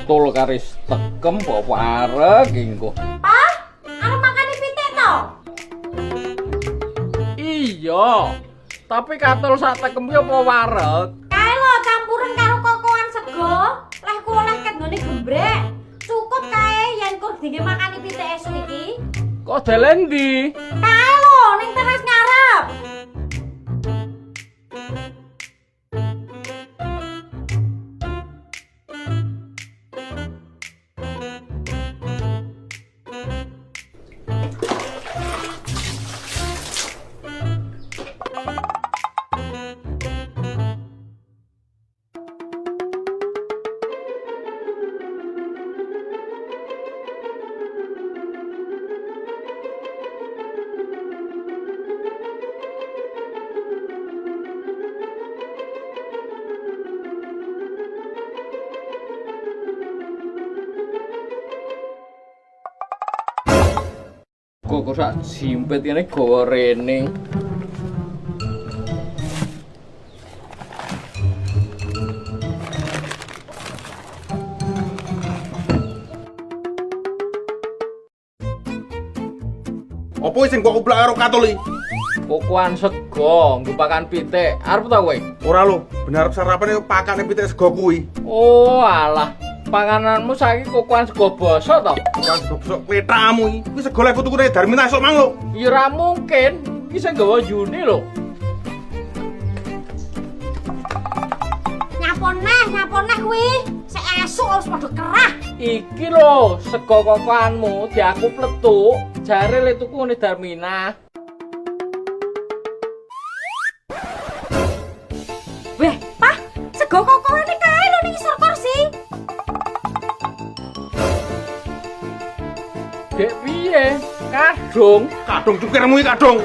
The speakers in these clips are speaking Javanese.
katul karis tekem kok wareg engko. Pak, arep makani pitik to? Iya. Tapi katul sak tekem yo apa wareg? Kae lho campuran karo kokoan sego, leh kula leh ket nggone gembrek. Cukup kae yen kur dingin makani pitik esuk iki. Kok dalan ndi? Kae lho ning teras ngarep. Kok sak jimpet ini gawa rene. Apa sing kok kuplak karo katul iki? Kokoan sego, ngupakan pitik. Arep ta kowe? Ora lho, bener arep sarapan yo pakane pitik sego kuwi. Oh, alah. Pangananmu saiki kokoan sego basa to? Bukan sego besok petakmu iki. Kuwi sego lek tuku nang Darmina esuk mang lho. Ya ora mungkin. Iki sing gawa Juni lho. Nyapon neh kuwi. Sek esuk wis padha kerah. Iki lho, sego kokoanmu diaku pletuk. Jare le tuku nang Darmina. Weh, Pak, sego kokoane kae lho ning isor kursi. Dek piye? Kadung. Kadung cukirmu iki kadung.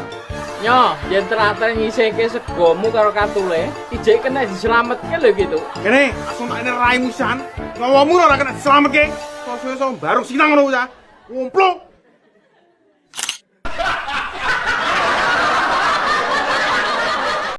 Nyo, yen teratur ngisihke segomu karo katule, ijek kena diselametke lho gitu. Kene, asung tak raimu san. Ngawamu ora kena diselametke. Sosok baru sinang ngono ya. Ngumpul.